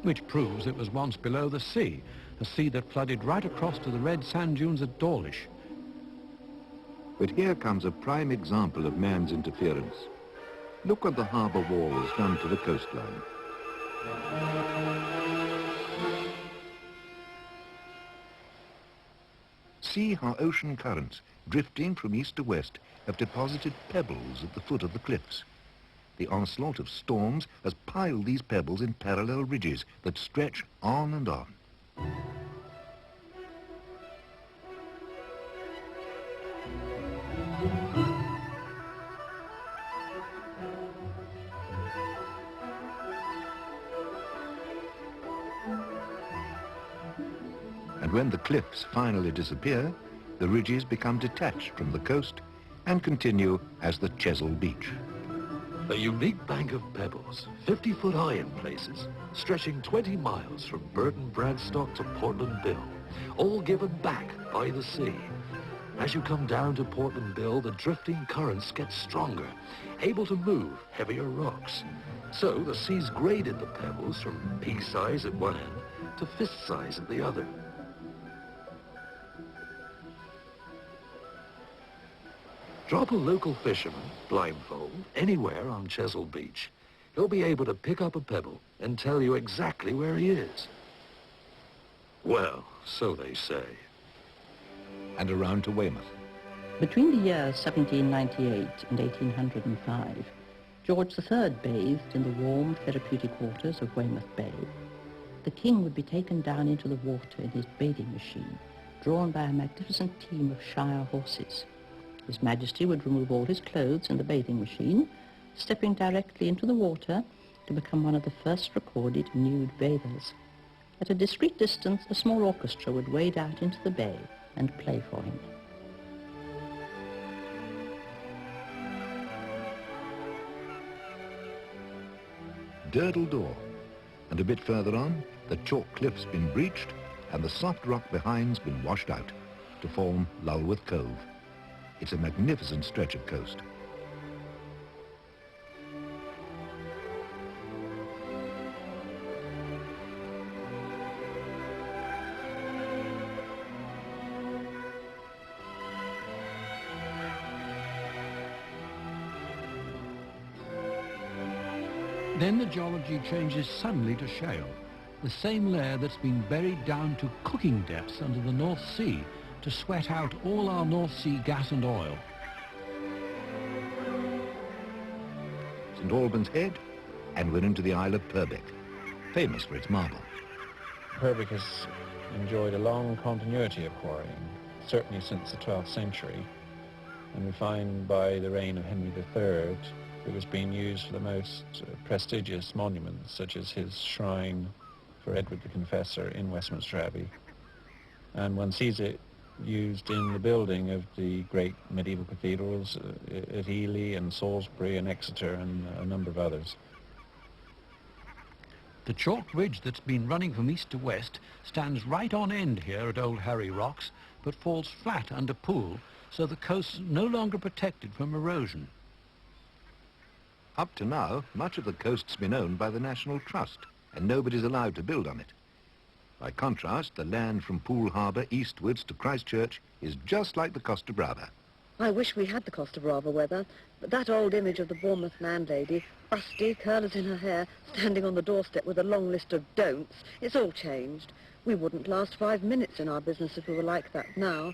which proves it was once below the sea, a sea that flooded right across to the red sand dunes at Dawlish. But here comes a prime example of man's interference. Look what the harbour wall has done to the coastline. See how ocean currents, drifting from east to west, have deposited pebbles at the foot of the cliffs. The onslaught of storms has piled these pebbles in parallel ridges that stretch on and on. And when the cliffs finally disappear, the ridges become detached from the coast and continue as the Chesil Beach. A unique bank of pebbles, 50 foot high in places, stretching 20 miles from Burton Bradstock to Portland Bill, all given back by the sea. As you come down to Portland Bill, the drifting currents get stronger, able to move heavier rocks. So the sea's graded the pebbles from pea size at one end to fist size at the other. Drop a local fisherman, blindfold, anywhere on Chesil Beach. He'll be able to pick up a pebble and tell you exactly where he is. Well, so they say. And around to Weymouth. Between the years 1798 and 1805, George III bathed in the warm, therapeutic waters of Weymouth Bay. The king would be taken down into the water in his bathing machine, drawn by a magnificent team of Shire horses. His Majesty would remove all his clothes in the bathing machine, stepping directly into the water to become one of the first recorded nude bathers. At a discreet distance, a small orchestra would wade out into the bay and play for him. Durdle Door, and a bit further on, the chalk cliff's been breached and the soft rock behind's been washed out to form Lulworth Cove. It's a magnificent stretch of coast. Then the geology changes suddenly to shale, the same layer that's been buried down to cooking depths under the North Sea to sweat out all our North Sea gas and oil. St Albans Head, and we're into the Isle of Purbeck, famous for its marble. Purbeck has enjoyed a long continuity of quarrying, certainly since the 12th century, and we find by the reign of Henry III it was being used for the most prestigious monuments, such as his shrine for Edward the Confessor in Westminster Abbey, and one sees it used in the building of the great medieval cathedrals at Ely and Salisbury and Exeter and a number of others. The chalk ridge that's been running from east to west stands right on end here at Old Harry Rocks, but falls flat under Poole, so the coast's no longer protected from erosion. Up to now, much of the coast's been owned by the National Trust, and nobody's allowed to build on it. By contrast, the land from Poole Harbour eastwards to Christchurch is just like the Costa Brava. I wish we had the Costa Brava weather, but that old image of the Bournemouth landlady, busty, curlers in her hair, standing on the doorstep with a long list of don'ts, it's all changed. We wouldn't last 5 minutes in our business if we were like that now.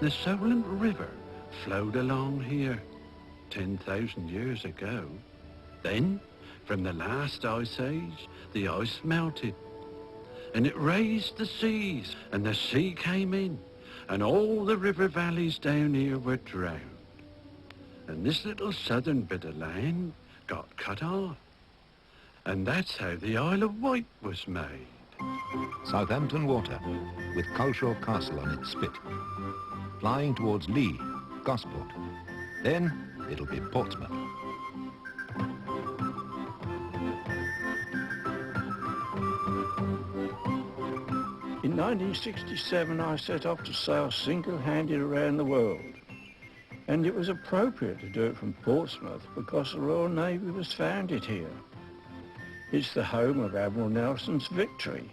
The Solent River flowed along here 10,000 years ago. Then From the last ice age, the ice melted, and it raised the seas, and the sea came in, and all the river valleys down here were drowned. And this little southern bit of land got cut off. And that's how the Isle of Wight was made. Southampton Water, with Culshaw Castle on its spit. Flying towards Lee, Gosport. Then it'll be Portsmouth. In 1967, I set off to sail single-handed around the world. And it was appropriate to do it from Portsmouth because the Royal Navy was founded here. It's the home of Admiral Nelson's Victory.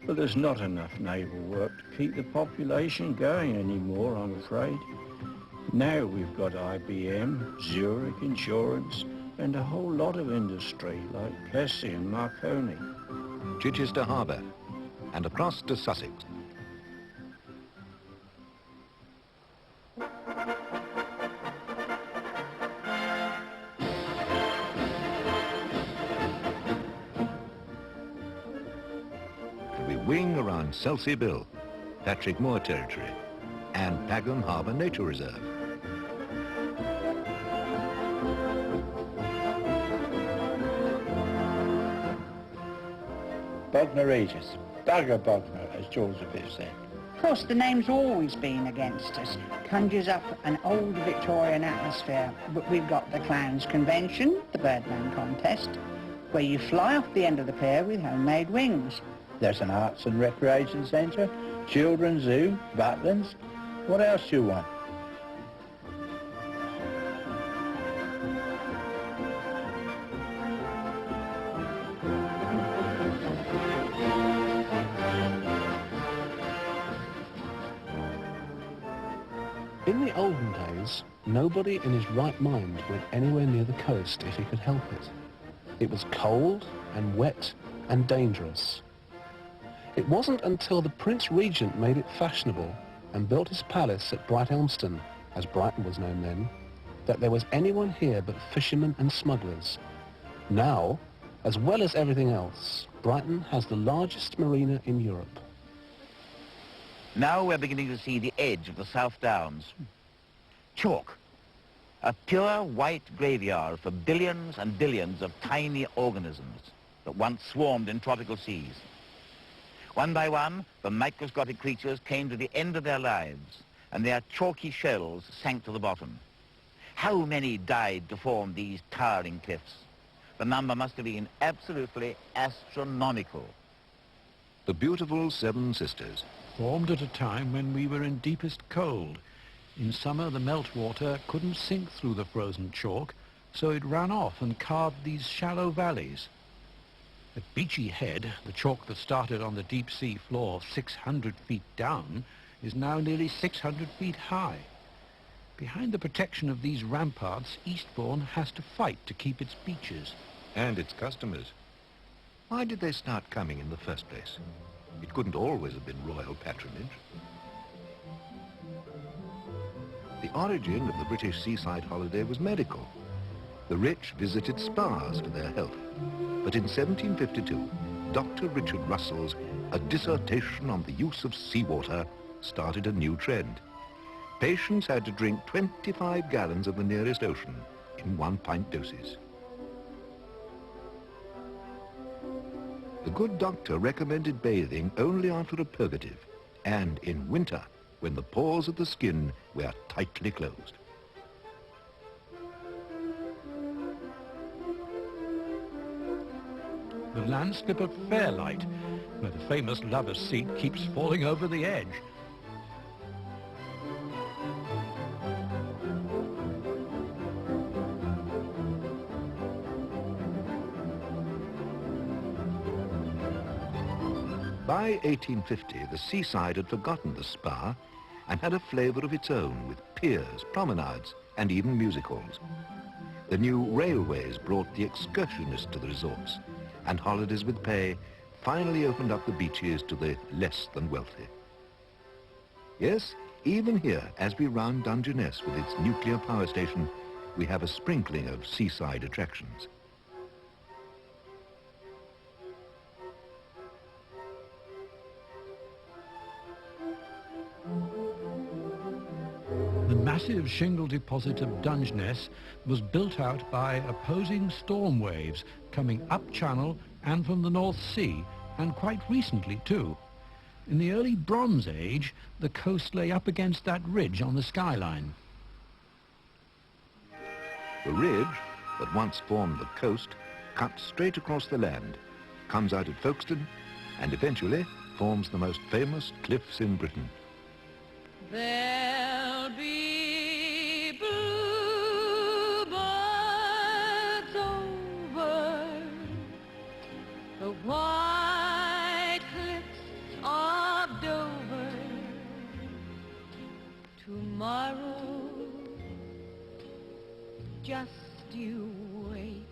But there's not enough naval work to keep the population going anymore, I'm afraid. Now we've got IBM, Zurich Insurance, and a whole lot of industry like Plessy and Marconi. Chichester Harbour, and across to Sussex. We wing around Selsey Bill, Patrick Moore territory, and Pagham Harbour Nature Reserve. Bognor Regis, Bugger Bognor, as George V said. Of course, the name's always been against us. Conjures up an old Victorian atmosphere. But we've got the Clowns Convention, the Birdman Contest, where you fly off the end of the pier with homemade wings. There's an arts and recreation centre, children's zoo, Butlins. What else do you want? In the olden days, nobody in his right mind went anywhere near the coast if he could help it. It was cold and wet and dangerous. It wasn't until the Prince Regent made it fashionable and built his palace at Brighthelmston, as Brighton was known then, that there was anyone here but fishermen and smugglers. Now, as well as everything else, Brighton has the largest marina in Europe. Now we're beginning to see the edge of the South Downs. Chalk, a pure white graveyard for billions and billions of tiny organisms that once swarmed in tropical seas. One by one, the microscopic creatures came to the end of their lives, and their chalky shells sank to the bottom. How many died to form these towering cliffs? The number must have been absolutely astronomical. The beautiful Seven Sisters. Formed at a time when we were in deepest cold. In summer, the meltwater couldn't sink through the frozen chalk, so it ran off and carved these shallow valleys. At Beachy Head, the chalk that started on the deep sea floor 600 feet down is now nearly 600 feet high. Behind the protection of these ramparts, Eastbourne has to fight to keep its beaches. And its customers. Why did they start coming in the first place? It couldn't always have been royal patronage. The origin of the British seaside holiday was medical. The rich visited spas for their health. But in 1752, Dr. Richard Russell's A Dissertation on the Use of Seawater started a new trend. Patients had to drink 25 gallons of the nearest ocean in 1-pint doses. The good doctor recommended bathing only after a purgative and in winter when the pores of the skin were tightly closed. The landslip of Fairlight, where the famous lover's seat keeps falling over the edge. By 1850, the seaside had forgotten the spa and had a flavour of its own with piers, promenades and even music halls. The new railways brought the excursionists to the resorts, and holidays with pay finally opened up the beaches to the less than wealthy. Yes, even here, as we round Dungeness with its nuclear power station, we have a sprinkling of seaside attractions. massive shingle deposit of Dungeness was built out by opposing storm waves coming up channel and from the North Sea, and quite recently too. In the early Bronze Age, the coast lay up against that ridge on the skyline. The ridge that once formed the coast cuts straight across the land, comes out at Folkestone, and eventually forms the most famous cliffs in Britain. There'll be bluebirds over the white cliffs of Dover tomorrow. Just you wait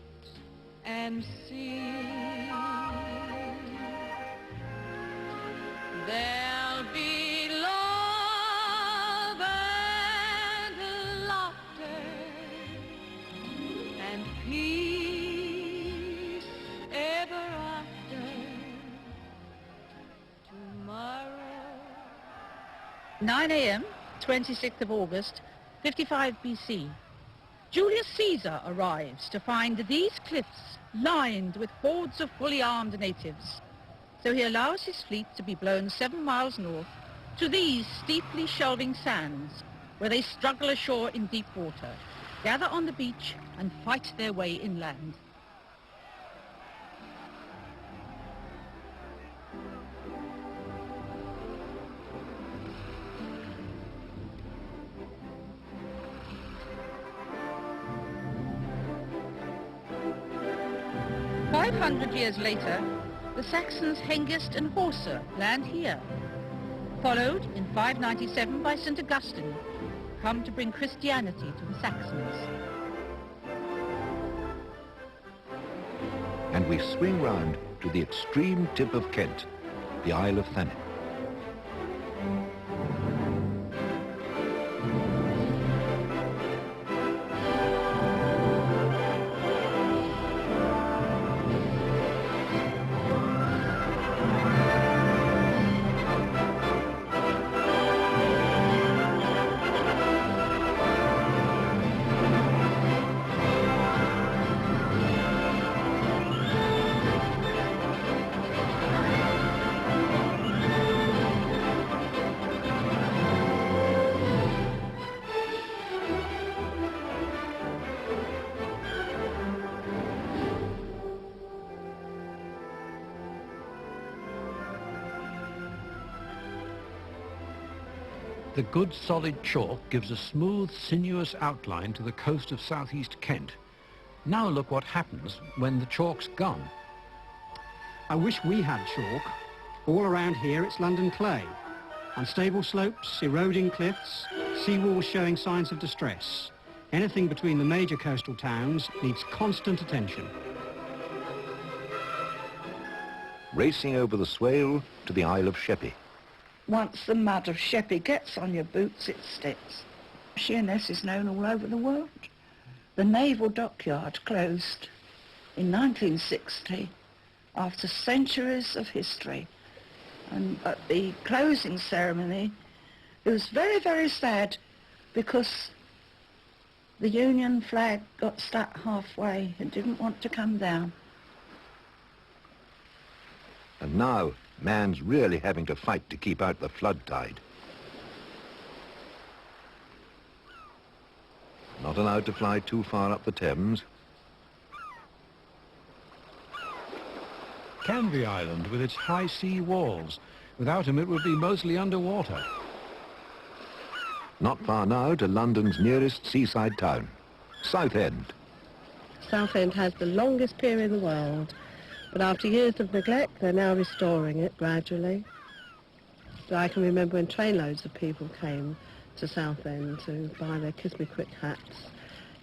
and see. There'll be love and laughter and peace ever after tomorrow. 9 a.m., 26th of August, 55 BC. Julius Caesar arrives to find these cliffs lined with hordes of fully armed natives. So he allows his fleet to be blown 7 miles north to these steeply shelving sands, where they struggle ashore in deep water, gather on the beach and fight their way inland. "500 years later, the Saxons Hengist and Horsa land here, followed in 597 by St. Augustine, come to bring Christianity to the Saxons." And we swing round to the extreme tip of Kent, the Isle of Thanet. The good solid chalk gives a smooth, sinuous outline to the coast of southeast Kent. Now look what happens when the chalk's gone. I wish we had chalk. All around here it's London clay. Unstable slopes, eroding cliffs, seawalls showing signs of distress. Anything between the major coastal towns needs constant attention. Racing over the swale to the Isle of Sheppey. Once the mud of Sheppey gets on your boots, it sticks. Sheerness is known all over the world. The naval dockyard closed in 1960 after centuries of history. And at the closing ceremony, it was very, very sad because the Union flag got stuck halfway and didn't want to come down. And now, man's really having to fight to keep out the flood tide. Not allowed to fly too far up the Thames. Canvey Island with its high sea walls. Without him it would be mostly underwater. Not far now to London's nearest seaside town, Southend. Southend has the longest pier in the world, but after years of neglect, they're now restoring it gradually. So I can remember when trainloads of people came to Southend to buy their Kiss Me Quick hats,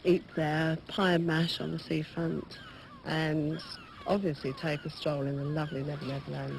eat their pie and mash on the seafront, and obviously take a stroll in the lovely Never Never Land.